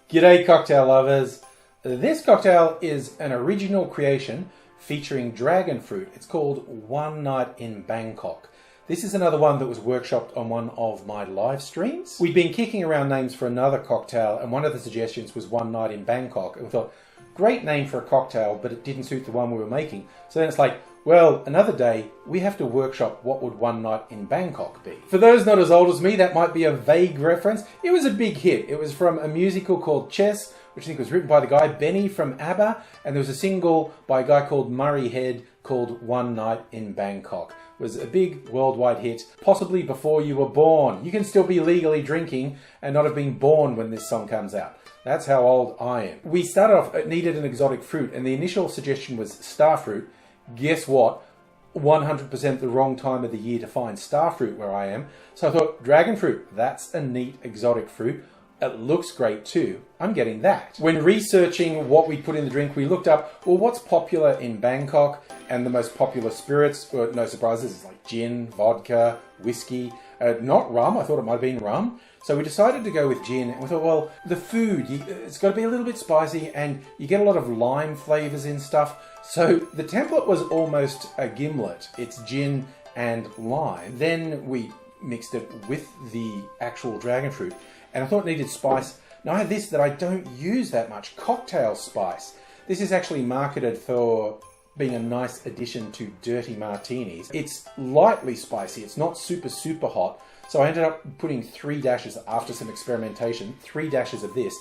G'day cocktail lovers. This cocktail is an original creation featuring dragon fruit. It's called One Night in Bangkok. This is another one that was workshopped on one of my live streams. We'd been kicking around names for another cocktail and one of the suggestions was One Night in Bangkok. And we thought, great name for a cocktail, but it didn't suit the one we were making. So then it's like, well, another day, we have to workshop what would One Night in Bangkok be. For those not as old as me, that might be a vague reference. It was a big hit. It was from a musical called Chess, which I think was written by the guy Benny from ABBA, and there was a single by a guy called Murray Head called One Night in Bangkok. It was a big worldwide hit, possibly before you were born. You can still be legally drinking and not have been born when this song comes out. That's how old I am. We started off, it needed an exotic fruit, and the initial suggestion was starfruit. Guess what? 100% the wrong time of the year to find starfruit where I am. So I thought, dragon fruit, that's a neat exotic fruit. It looks great too. I'm getting that. When researching what we put in the drink, we looked up, well, what's popular in Bangkok, and the most popular spirits, well, no surprises, it's like gin, vodka, whiskey, not rum. I thought it might have been rum. So we decided to go with gin, and we thought, well, the food, it's got to be a little bit spicy, and you get a lot of lime flavors in stuff. So the template was almost a gimlet. It's gin and lime. Then we mixed it with the actual dragon fruit, and I thought it needed spice. Now I have this that I don't use that much, cocktail spice. This is actually marketed for being a nice addition to dirty martinis. It's lightly spicy, it's not super hot. So I ended up putting 3 dashes after some experimentation, 3 dashes of this.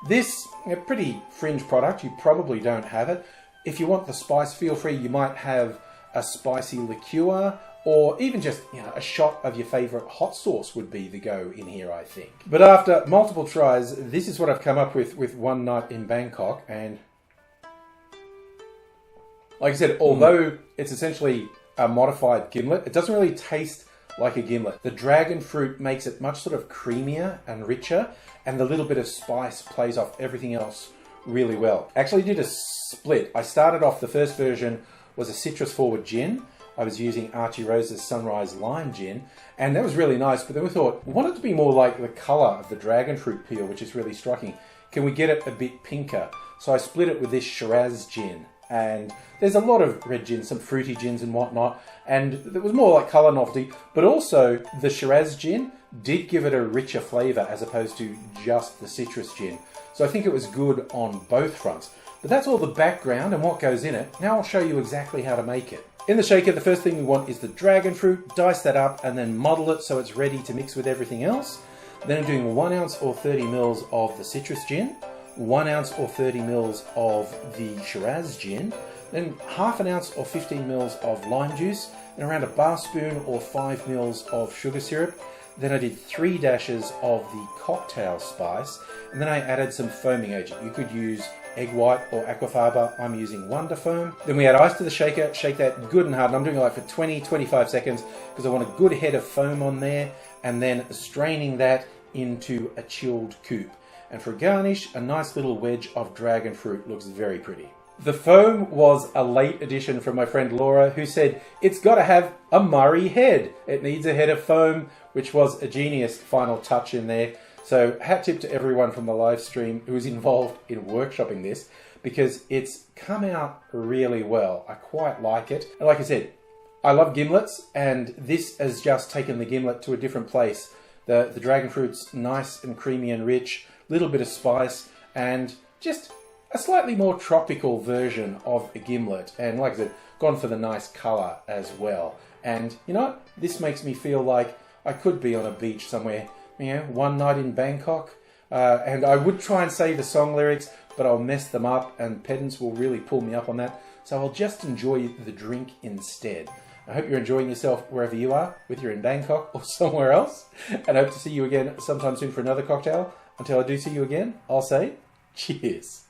This, a pretty fringe product, you probably don't have it. If you want the spice, feel free, you might have a spicy liqueur, or even just, a shot of your favorite hot sauce would be the go in here, I think. But after multiple tries, this is what I've come up with One Night in Bangkok. And like I said, although it's essentially a modified gimlet, it doesn't really taste like a gimlet. The dragon fruit makes it much sort of creamier and richer, and the little bit of spice plays off everything else really well. Actually did a split. I started off, the first version was a citrus forward gin. I was using Archie Rose's Sunrise Lime Gin, and that was really nice, but then we thought, we want it to be more like the color of the dragon fruit peel, which is really striking. Can we get it a bit pinker? So I split it with this Shiraz gin, and there's a lot of red gins, some fruity gins and whatnot, and it was more like color novelty, but also the Shiraz gin did give it a richer flavor as opposed to just the citrus gin. So I think it was good on both fronts. But that's all the background and what goes in it. Now I'll show you exactly how to make it. In the shaker, the first thing we want is the dragon fruit. Dice that up and then muddle it so it's ready to mix with everything else. Then I'm doing 1 ounce or 30 mils of the citrus gin, 1 ounce or 30 mils of the Shiraz gin, then half an ounce or 15 mils of lime juice, and around a bar spoon or 5 mils of sugar syrup. Then I did 3 dashes of the cocktail spice, and then I added some foaming agent. You could use egg white or aquafaba. I'm using Wonder Foam. Then we add ice to the shaker, shake that good and hard, and I'm doing it like for 20-25 seconds because I want a good head of foam on there, and then straining that into a chilled coupe. And for a garnish, a nice little wedge of dragon fruit looks very pretty. The foam was a late addition from my friend Laura, who said it's got to have a Murray head. It needs a head of foam, which was a genius final touch in there. So hat tip to everyone from the live stream who was involved in workshopping this, because it's come out really well. I quite like it. And like I said, I love gimlets, and this has just taken the gimlet to a different place. The dragon fruit's nice and creamy and rich, little bit of spice, and just a slightly more tropical version of a gimlet. And like I said, gone for the nice color as well. And you know what? This makes me feel like I could be on a beach somewhere, one night in Bangkok. And I would try and say the song lyrics, but I'll mess them up and pedants will really pull me up on that. So I'll just enjoy the drink instead. I hope you're enjoying yourself wherever you are, whether you're in Bangkok or somewhere else. And I hope to see you again sometime soon for another cocktail. Until I do see you again, I'll say cheers.